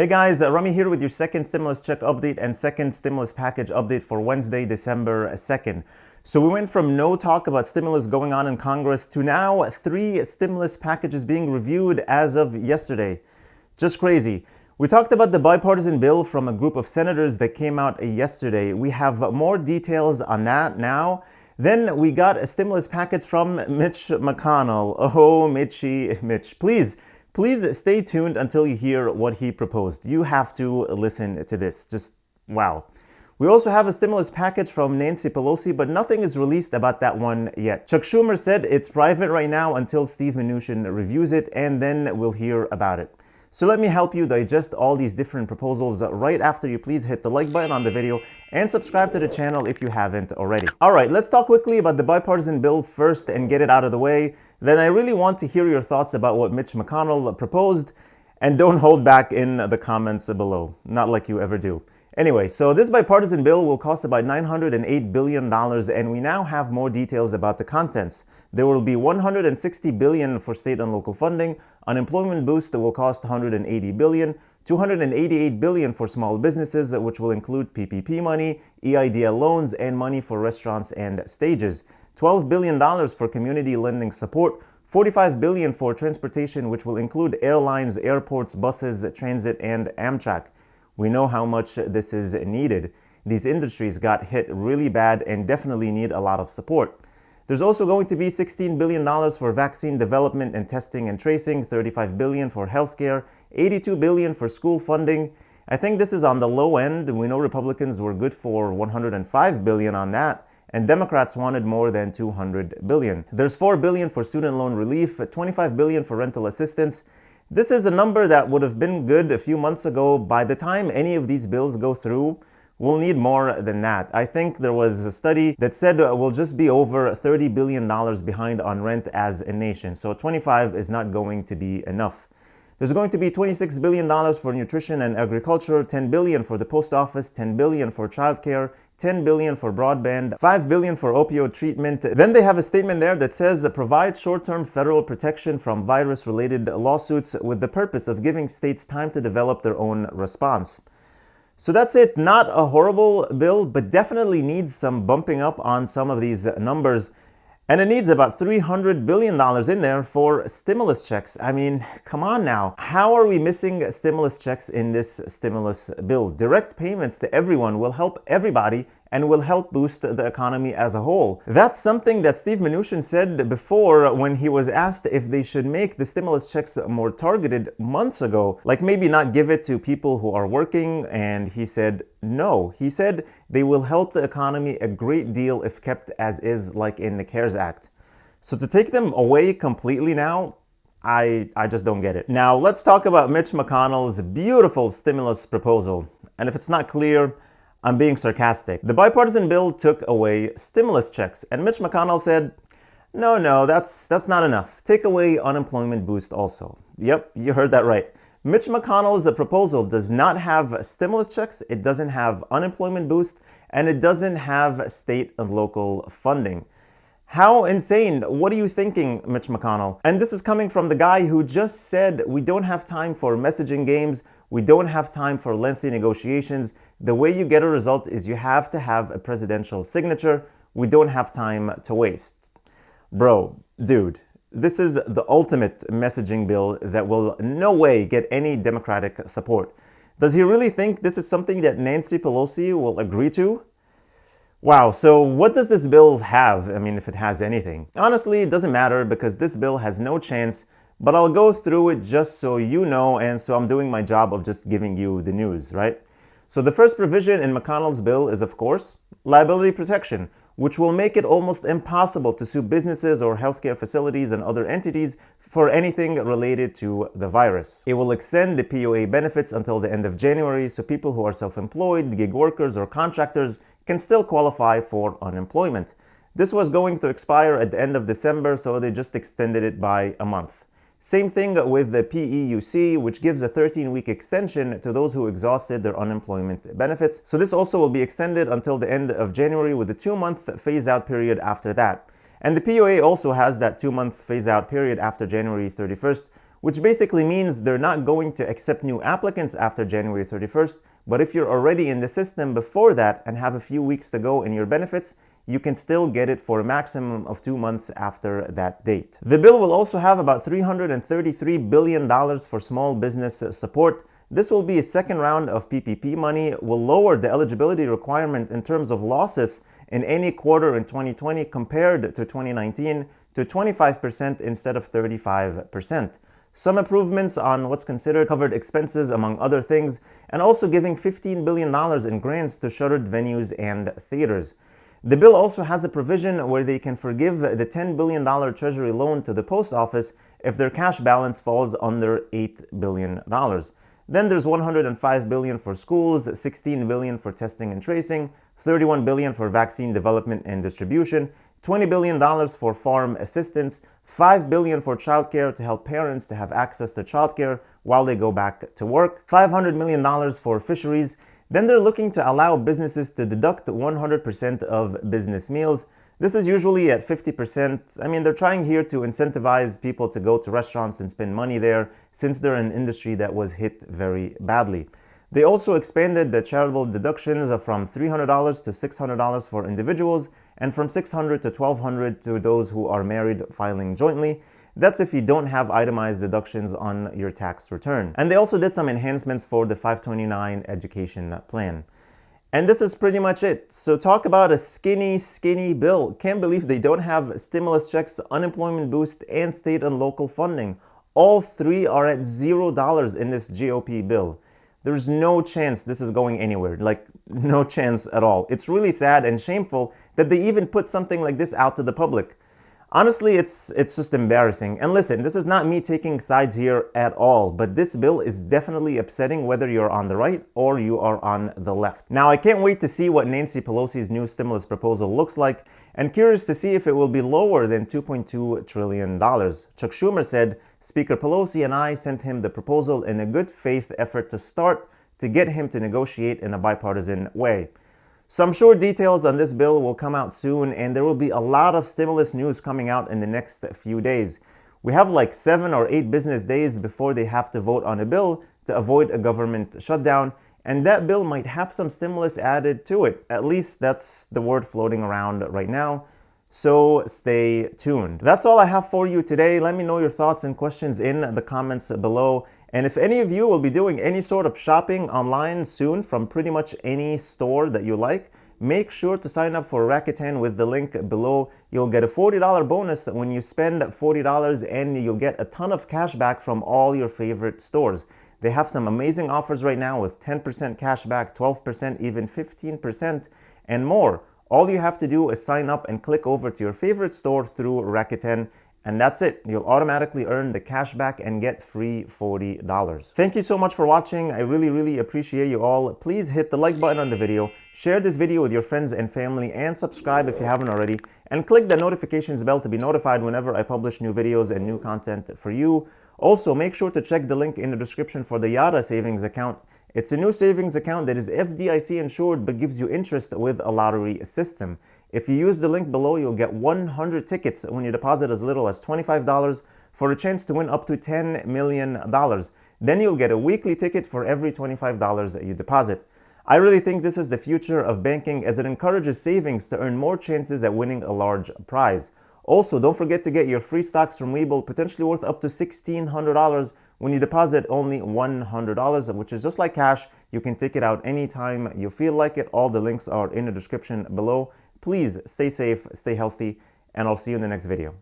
Hey guys, Rami here with your second stimulus check update and second stimulus package update for Wednesday, December 2nd. So we went from no talk about stimulus going on in Congress to now 3 stimulus packages being reviewed as of yesterday. Just crazy. We talked about the bipartisan bill from a group of senators that came out yesterday. We have more details on that now. Then we got a stimulus package from Mitch McConnell. Oh, Mitch, please stay tuned until you hear what he proposed. You have to listen to this. Just wow. We also have a stimulus package from Nancy Pelosi, but nothing is released about that one yet. Chuck Schumer said it's private right now until Steve Mnuchin reviews it, and then we'll hear about it. So let me help you digest all these different proposals right after you please hit the like button on the video and subscribe to the channel if you haven't already. All right, let's talk quickly about the bipartisan bill first and get it out of the way. Then I really want to hear your thoughts about what Mitch McConnell proposed, and don't hold back in the comments below, not like you ever do. Anyway, so this bipartisan bill will cost about $908 billion, and we now have more details about the contents. There will be $160 billion for state and local funding, unemployment boost that will cost $180 billion, $288 billion for small businesses, which will include PPP money, EIDL loans, and money for restaurants and stages, $12 billion for community lending support, $45 billion for transportation, which will include airlines, airports, buses, transit, and Amtrak. We know how much this is needed. These industries got hit really bad and definitely need a lot of support. There's also going to be $16 billion for vaccine development and testing and tracing, $35 billion for healthcare, $82 billion for school funding. I think this is on the low end. We know Republicans were good for $105 billion on that, and Democrats wanted more than $200 billion. There's $4 billion for student loan relief, $25 billion for rental assistance. This is a number that would have been good a few months ago. By the time any of these bills go through, we'll need more than that. I think there was a study that said we'll just be over $30 billion behind on rent as a nation. So 25 is not going to be enough. There's going to be $26 billion for nutrition and agriculture, $10 billion for the post office, $10 billion for childcare, $10 billion for broadband, $5 billion for opioid treatment. Then they have a statement there that says provide short-term federal protection from virus-related lawsuits with the purpose of giving states time to develop their own response. So that's it. Not a horrible bill, but definitely needs some bumping up on some of these numbers. And it needs about $300 billion in there for stimulus checks. I mean, come on now. How are we missing stimulus checks in this stimulus bill? Direct payments to everyone will help everybody and will help boost the economy as a whole. That's something that Steve Mnuchin said before when he was asked if they should make the stimulus checks more targeted months ago. Like maybe not give it to people who are working, and he said no. He said they will help the economy a great deal if kept as is, like in the CARES Act. So to take them away completely now, I just don't get it. Now let's talk about Mitch McConnell's beautiful stimulus proposal. And if it's not clear, I'm being sarcastic. The bipartisan bill took away stimulus checks, and Mitch McConnell said, no, that's not enough. Take away unemployment boost also. Yep, you heard that right. Mitch McConnell's proposal does not have stimulus checks, it doesn't have unemployment boost, and it doesn't have state and local funding. How insane. What are you thinking, Mitch McConnell? And this is coming from the guy who just said we don't have time for messaging games, we don't have time for lengthy negotiations. The way you get a result is you have to have a presidential signature. We don't have time to waste. Bro, dude, this is the ultimate messaging bill that will in no way get any Democratic support. Does he really think this is something that Nancy Pelosi will agree to? Wow, so what does this bill have? I mean, if it has anything. Honestly, it doesn't matter because this bill has no chance, but I'll go through it just so you know, and so I'm doing my job of just giving you the news, right? So the first provision in McConnell's bill is, of course, liability protection, which will make it almost impossible to sue businesses or healthcare facilities and other entities for anything related to the virus. It will extend the POA benefits until the end of January, so people who are self-employed, gig workers, or contractors can still qualify for unemployment. This was going to expire at the end of December, so they just extended it by a month. Same thing with the PEUC, which gives a 13-week extension to those who exhausted their unemployment benefits. So this also will be extended until the end of January with a 2-month phase-out period after that. And the POA also has that 2-month phase-out period after January 31st, which basically means they're not going to accept new applicants after January 31st, but if you're already in the system before that and have a few weeks to go in your benefits, you can still get it for a maximum of 2 months after that date. The bill will also have about $333 billion for small business support. This will be a second round of PPP money, will lower the eligibility requirement in terms of losses in any quarter in 2020 compared to 2019 to 25% instead of 35%. Some improvements on what's considered covered expenses, among other things, and also giving $15 billion in grants to shuttered venues and theaters. The bill also has a provision where they can forgive the $10 billion Treasury loan to the post office if their cash balance falls under $8 billion. Then there's $105 billion for schools, $16 billion for testing and tracing, $31 billion for vaccine development and distribution, $20 billion for farm assistance, $5 billion for childcare to help parents to have access to childcare while they go back to work, $500 million for fisheries. Then they're looking to allow businesses to deduct 100% of business meals. This is usually at 50%. I mean, they're trying here to incentivize people to go to restaurants and spend money there since they're an industry that was hit very badly. They also expanded the charitable deductions from $300 to $600 for individuals and from $600 to $1,200 to those who are married filing jointly. That's if you don't have itemized deductions on your tax return. And they also did some enhancements for the 529 education plan. And this is pretty much it. So talk about a skinny bill. Can't believe they don't have stimulus checks, unemployment boost, and state and local funding. All three are at $0 in this GOP bill. There's no chance this is going anywhere, like no chance at all. It's really sad and shameful that they even put something like this out to the public. Honestly, it's just embarrassing. And listen, this is not me taking sides here at all, but this bill is definitely upsetting whether you're on the right or you are on the left. Now, I can't wait to see what Nancy Pelosi's new stimulus proposal looks like, and curious to see if it will be lower than $2.2 trillion. Chuck Schumer said, Speaker Pelosi and I sent him the proposal in a good faith effort to start to get him to negotiate in a bipartisan way. So I'm sure details on this bill will come out soon, and there will be a lot of stimulus news coming out in the next few days. We have like 7 or 8 business days before they have to vote on a bill to avoid a government shutdown, and that bill might have some stimulus added to it. At least that's the word floating around right now. So stay tuned. That's all I have for you today. Let me know your thoughts and questions in the comments below. And if any of you will be doing any sort of shopping online soon from pretty much any store that you like, make sure to sign up for Rakuten with the link below. You'll get a $40 bonus when you spend $40, and you'll get a ton of cash back from all your favorite stores. They have some amazing offers right now with 10% cash back, 12%, even 15%, and more. All you have to do is sign up and click over to your favorite store through Rakuten, and that's it. You'll automatically earn the cash back and get free $40. Thank you so much for watching. I really appreciate you all. Please hit the like button on the video, share this video with your friends and family, and subscribe if you haven't already, and click the notifications bell to be notified whenever I publish new videos and new content for you. Also, make sure to check the link in the description for the Yara savings account. It's a new savings account that is FDIC insured but gives you interest with a lottery system. If you use the link below, you'll get 100 tickets when you deposit as little as $25 for a chance to win up to $10 million. Then you'll get a weekly ticket for every $25 that you deposit. I really think this is the future of banking, as it encourages savings to earn more chances at winning a large prize. Also, don't forget to get your free stocks from Webull, potentially worth up to $1,600 when you deposit only $100, which is just like cash. You can take it out anytime you feel like it. All the links are in the description below. Please stay safe, stay healthy, and I'll see you in the next video.